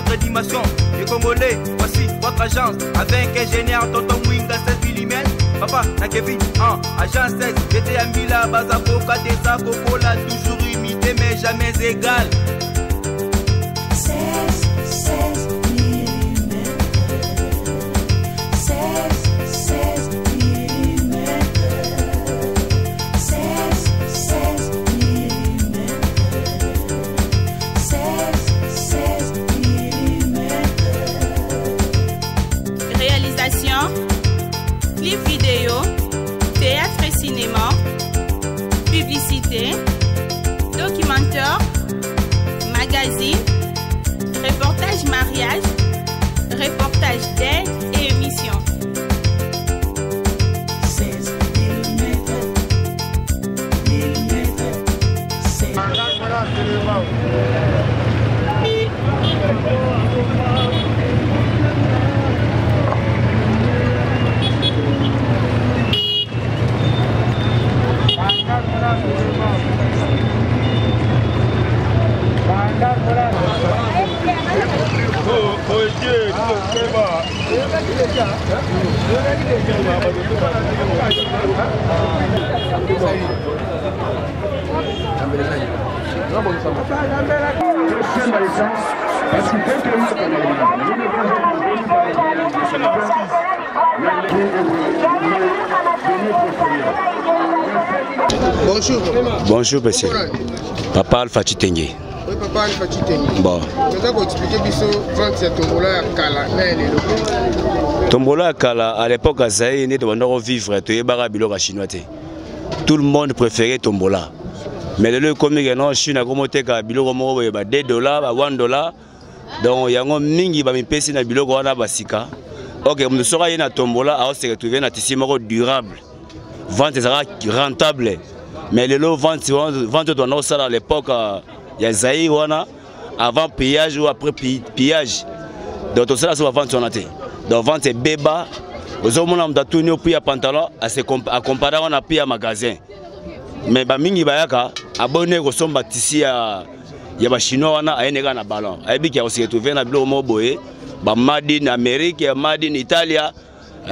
notre dimension. Les Congolais, voici votre agence. Avec ingénieur Tonton Winga 16 mm. Papa, na Kevin, agence 16. J'étais à Mila, Bazakoka, Desa, Coca-Cola, toujours imité mais jamais égal. 16 mm. 16 mm. 16 mm. 16 mm. Réalisation, clip vidéo, théâtre et cinéma, publicité, documentaire, magazine, reportage mariage, reportage d'aide et émission. 16 mm. 16 Bonjour. Bonjour, monsieur. Papa Alpha Chitenge. Oui, papa Alpha Chitenge. Bon. Vous avez expliqué que vente ya tombola ya kala na elelo. Tombola ya kala à l'époque à Zaïre, nous devons vivre et biloko chinois. Tout le monde préférait tombola. Mais le comme non Chine a commenté ka biloko mo ba $2, ba $1. Donc yango mingi ba mipesi na biloko wana basika. OK, on sera na tombola a se retrouver na tisimo durable. Vente sera rentable. Mais le lot vente doit ça à l'époque il y a Zaïre wana avant pillage ou après pillage. Donc tout ça va vendre son athée. Donc vente c'est béba. Aux hommes on a tout prix à pantalon à comparer on a prix à magasin. Mais ba mingi bayaka abonné ko somba tisi ya ba chinois wana ayeneka na ballon. Ayebi ki aussi retrouver na biloko mo boye ba made in Amerique, made in Italia.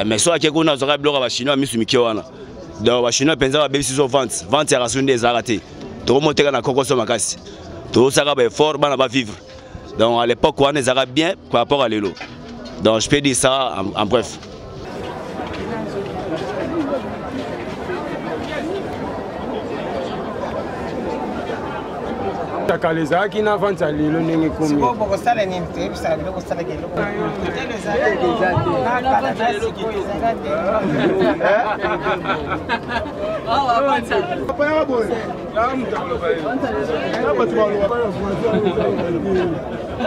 Mais soit ke kuna zoka biloko ba chinois misumiki wana. Donc ba chinois penza ba bebisi so vente ya rasunde ezarate. To monter na kokoso makasi. To saka ba effort bana ba vivre. Donc à l'époque on ezara bien par rapport à l'élo. Donc je peux dire ça en bref. Kaleza qui n'a vente à l'île n'est comme Bon, ça la nime, ça le ça la gueule.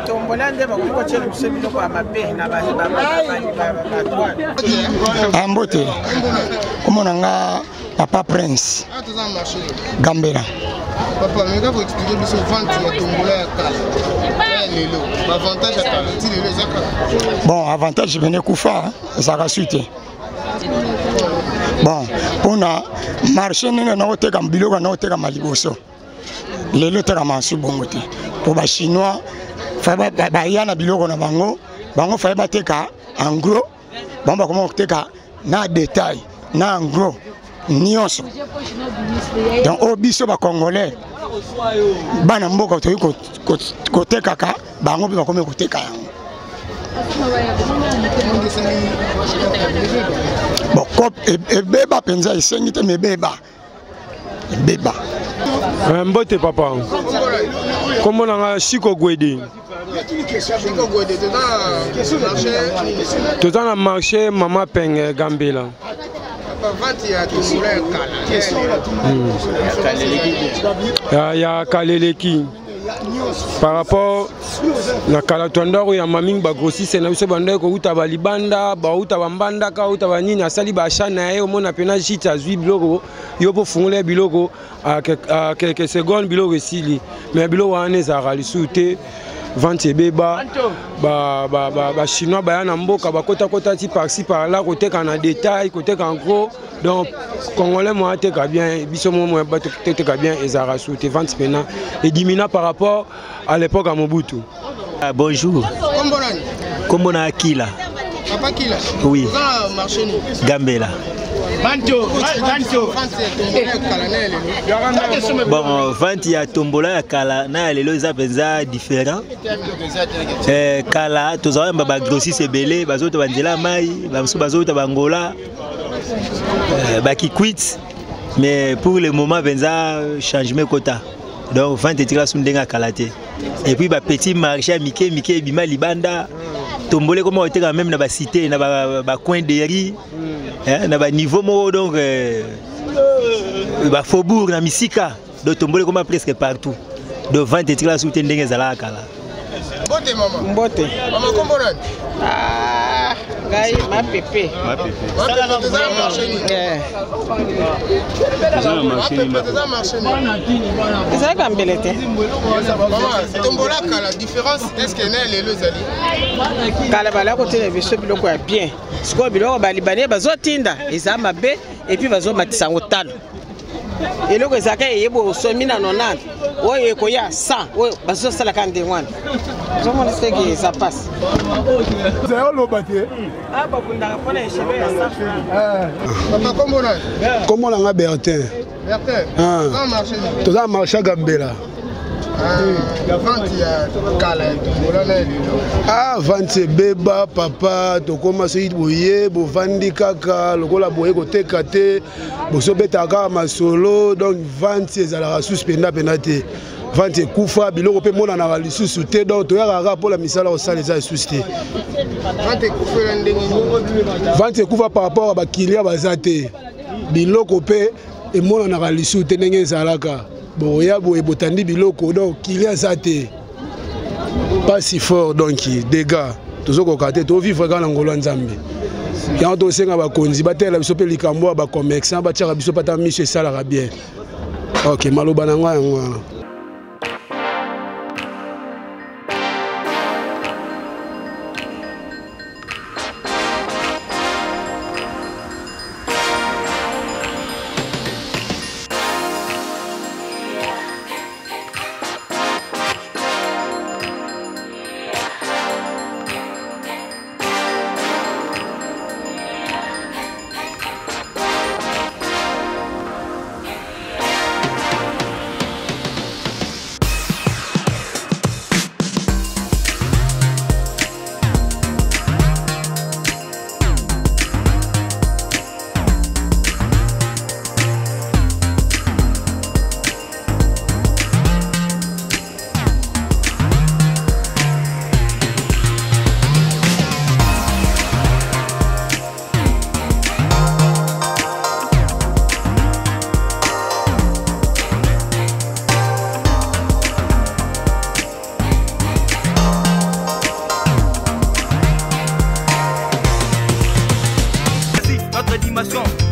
Tombola nde bakuko chelo kusebilo kwa mabe na ba Ambote. Comment on a Papa Prince Gambera. Papa, mais quand vous expliquez que c'est vente ya tombola ya kala. Lelo, avantage à kala, ti lelo ezaka. Bon, avantage venez kufa, ça va suite. Bon, on a marché na oteka biloko na oteka maliboso. Lelo teka mansu bongote. Pour ba chinois, fa ba yana biloko na bango fa ba teka en gros. Bon ba comment teka na détail, na en gros. Nyonso. Donc au biso ba congolais. Bana mboka to côté kaka, bango ba comme côté kaka. Bon, cop et beba penza isengite me beba. Beba. Mbote papa. Comment on a Chiko Gwede? Tout dans le marché Mama Peng Gambela. Il y a Kaleleki. Par rapport à Kalatondoro, il y a Maming Bagrossi, c'est un peu ko utaba libanda, ba utaba mbanda ka utaba nini asali ba chana yo mona pena jita zui biloko yo po fungole biloko à quelques secondes biloko sili mais biloko ane za ralisuté vente beba ba chinois ba na mboka ba kota ti par-ci par là côté kana détail côté en gros donc congolais moi te ka bien biso moi ba te ka bien ezara sous te vente pena et dimina par rapport à l'époque à Mobutu Ah, bonjour. Comment on a Akila? Papa Kila? Oui. Marché Gambela. Bon, vente ya tombola ya kala na lelo za penza différent. Kala tozwa ba grossiste belé bazoto banzela mai, bazoto bangola. Ba qui quitte. Mais pour le moment penza changement quota. Donc vente etira sundenga kalate. Et puis ba petit marché Mike bima libanda. Tombolé comment était quand même dans la cité, dans le coin de riz, dans le niveau donc le faubourg, dans Misika, donc tombolé comme presque partout. Donc vente et tirer soutien des zala kala. Bote maman. Bote. Maman comment on? Ah, gai ma pépé. Ma pépé. Ça Gambelete. Maman, tombola kala différence est-ce que né les zali? Kala bala côté les biso biloko ya bien. Siko biloko ba libanais bazotinda ezama be et puis bazo matisa ngotalo. Eloko ezaka yebo somi na 90. Oyo ekoya 100. Oyo bazo sala kande wana. Zomo que ça passe. C'est où le bâtiment? Ah bah vous n'avez pas les cheveux à 100 francs. Comment on? Comment on a Bertin? Bertin. Ah. Tout ça marche à Gambela. La vente ya kala tombola na lelo. Ah vente beba papa to commence it boye bo vandi kaka lokola boye ko tekate bo sobetaka masolo donc vente ezala suspenda penate. Vente kufa biloko pe mona na lisusu te donc to yaka pour la misala au sale za lisusu te. Vente kufa ndenge. Vente kufa par rapport à ba client bazate. Biloko pe e mona na lisusu te ndenge ezalaka. Bon, il y a des biloko donc il y a ça pas si fort donc dégâts tous ceux qui ont vivre dans l'Angola Nzambe il y a aussi un bakonzi batela biso pe likambo ba commerçant ba tira biso pata monsieur sala bien OK maloba na ngwa.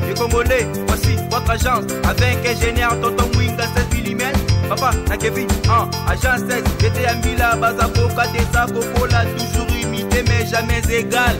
Les Congolais, voici votre agence avec ingénieur Tonton Winga 16 mm. Papa, na Kevin, agence 16, j'étais à Mila, Bazako, Kadesa, Kokola, toujours imité mais jamais égal.